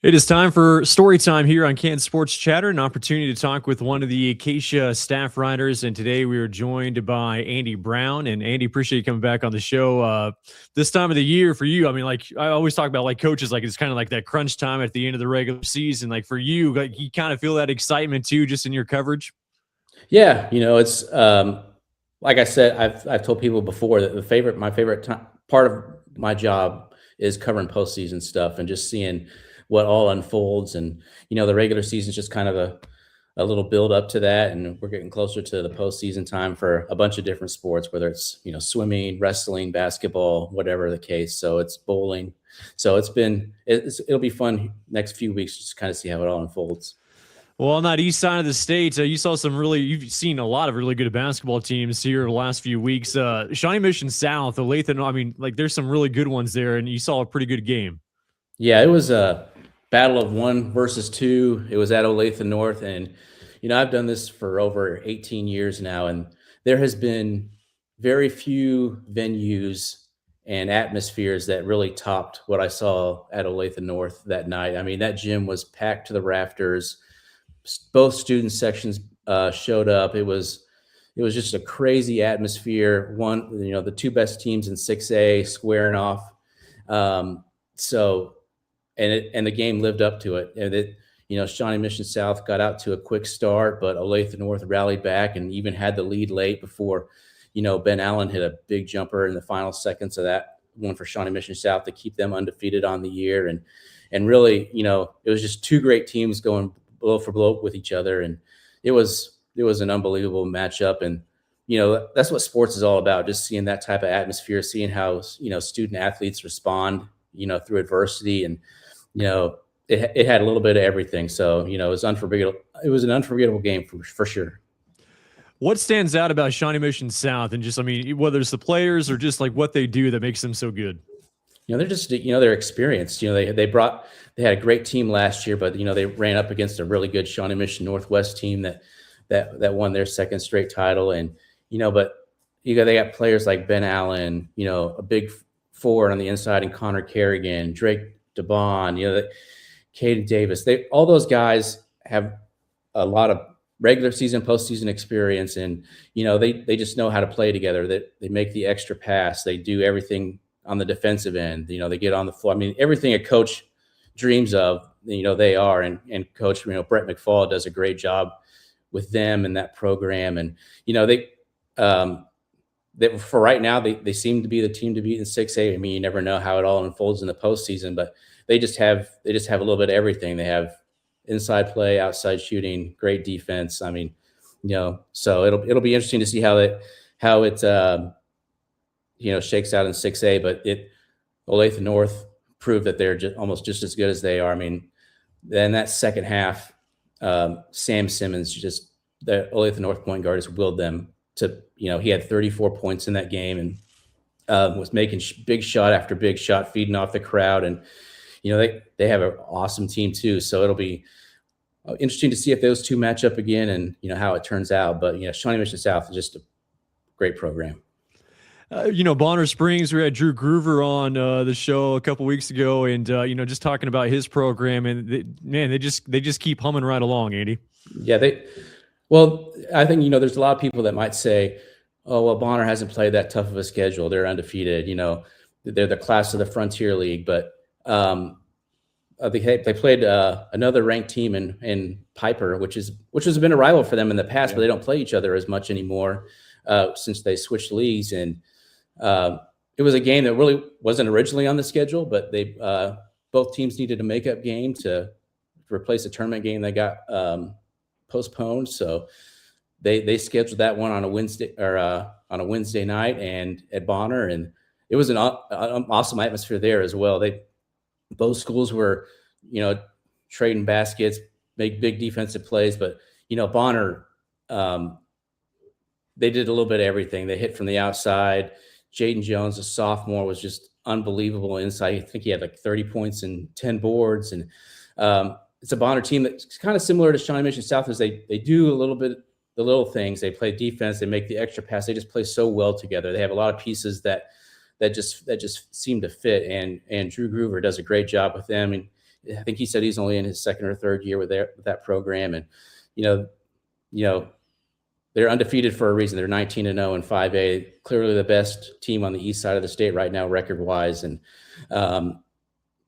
It is time for story time here on Canton Sports Chatter, an opportunity to talk with one of the Acacia staff writers. And today we are joined by Andy Brown. And Andy, appreciate you coming back on the show. This time of the year for you, I mean, like I always talk about, like coaches, like it's kind of like that crunch time at the end of the regular season. Like for you, like you kind of feel that excitement too, just in your coverage. Yeah, it's like I said, I've told people before that my favorite part of my job is covering postseason stuff and just seeing what all unfolds. And the regular season is just kind of a little build up to that, and we're getting closer to the postseason time for a bunch of different sports, whether it's swimming, wrestling, basketball, whatever the case. So it's bowling. So it'll be fun next few weeks just to kind of see how it all unfolds. Well, on that east side of the state, you've seen a lot of really good basketball teams here the last few weeks. Shawnee Mission South, Olathe North, I mean, like there's some really good ones there, and you saw a pretty good game. Yeah, it was a battle of 1 versus 2. It was at Olathe North, and I've done this for over 18 years now, and there has been very few venues and atmospheres that really topped what I saw at Olathe North that night. I mean, that gym was packed to the rafters. Both student sections showed up. It was just a crazy atmosphere. The two best teams in 6A squaring off. So and the game lived up to it. And Shawnee Mission South got out to a quick start, but Olathe North rallied back and even had the lead late before, Ben Allen hit a big jumper in the final seconds of that one for Shawnee Mission South to keep them undefeated on the year. And really, it was just two great teams going blow for blow with each other. And it was an unbelievable matchup. And, that's what sports is all about. Just seeing that type of atmosphere, seeing how, student athletes respond, through adversity. And, it had a little bit of everything. So, it was unforgettable. It was an unforgettable game for sure. What stands out about Shawnee Mission South, and just, I mean, whether it's the players or just like what they do that makes them so good? They're just, they're experienced. They had a great team last year, but they ran up against a really good Shawnee Mission Northwest team that won their second straight title. And but they got players like Ben Allen, a big forward on the inside, and Connor Kerrigan, Drake DeBon, Caden Davis. All those guys have a lot of regular season, postseason experience, and they just know how to play together. They make the extra pass. They do everything on the defensive end. They get on the floor. I mean, everything a coach dreams of, they are. And Coach, Brett McFall does a great job with them and that program. And, for right now, they seem to be the team to beat in 6A. I mean, you never know how it all unfolds in the postseason, but they just have a little bit of everything. They have inside play, outside shooting, great defense. I mean, so it'll be interesting to see how it shakes out in 6A, but Olathe North proved that they're almost just as good as they are. I mean, then that second half, Sam Simmons, the Olathe North point guard, just willed them to, he had 34 points in that game and was making big shot after big shot, feeding off the crowd. And, they have an awesome team too. So it'll be interesting to see if those two match up again and, how it turns out. But, Shawnee Mission South is just a great program. Bonner Springs, we had Drew Groover on the show a couple weeks ago, and just talking about his program, and they just keep humming right along, Andy. Yeah, I think there's a lot of people that might say, oh well, Bonner hasn't played that tough of a schedule. They're undefeated. They're the class of the Frontier League, but they played another ranked team in Piper, which has been a rival for them in the past, but they don't play each other as much anymore since they switched leagues. And it was a game that really wasn't originally on the schedule, but they both teams needed a makeup game to replace a tournament game that got postponed. So they scheduled that one on a Wednesday night and at Bonner, and it was an awesome atmosphere there as well. Both schools were, trading baskets, make big defensive plays, but Bonner, they did a little bit of everything. They hit from the outside. Jaden Jones, a sophomore, was just unbelievable inside. I think he had like 30 points and 10 boards. And it's a Bonner team that's kind of similar to Shawnee Mission South, as they do a little bit the little things. They play defense. They make the extra pass. They just play so well together. They have a lot of pieces that just seem to fit. And Drew Groover does a great job with them. And I think he said he's only in his second or third year with that program. And, you know, you know, they're undefeated for a reason. They're 19-0 in 5A, clearly the best team on the east side of the state right now, record wise. And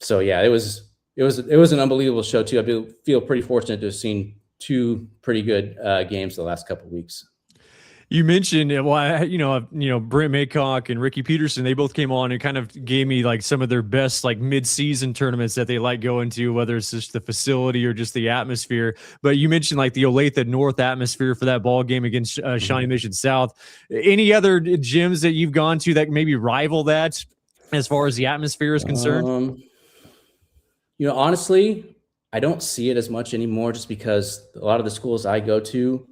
so, yeah, it was an unbelievable show too. I feel pretty fortunate to have seen two pretty good games the last couple of weeks. You mentioned, Brent Maycock and Ricky Peterson, they both came on and kind of gave me like some of their best like mid-season tournaments that they like going to, whether it's just the facility or just the atmosphere. But you mentioned like the Olathe North atmosphere for that ball game against Shawnee Mission South. Any other gyms that you've gone to that maybe rival that as far as the atmosphere is concerned? Honestly, I don't see it as much anymore just because a lot of the schools I go to,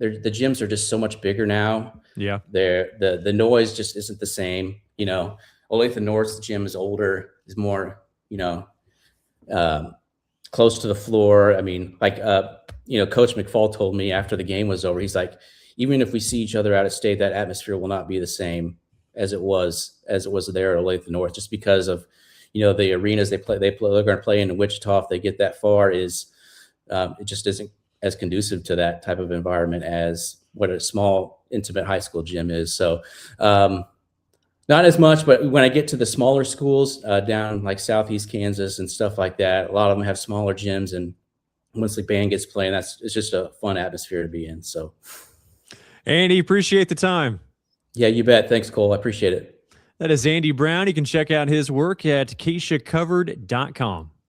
the gyms are just so much bigger now. Yeah. The noise just isn't the same. Olathe North's gym is older, is more, close to the floor. I mean, Coach McFall told me after the game was over, he's like, even if we see each other out of state, that atmosphere will not be the same as it was there at Olathe North, just because of, the arenas they're going to play in Wichita. If they get that far, it just isn't as conducive to that type of environment as what a small, intimate high school gym is. So not as much, but when I get to the smaller schools down like Southeast Kansas and stuff like that, a lot of them have smaller gyms, and once the band gets playing, it's just a fun atmosphere to be in. So Andy, appreciate the time. Yeah, you bet. Thanks, Cole. I appreciate it. That is Andy Brown. You can check out his work at KSHSAACovered.com.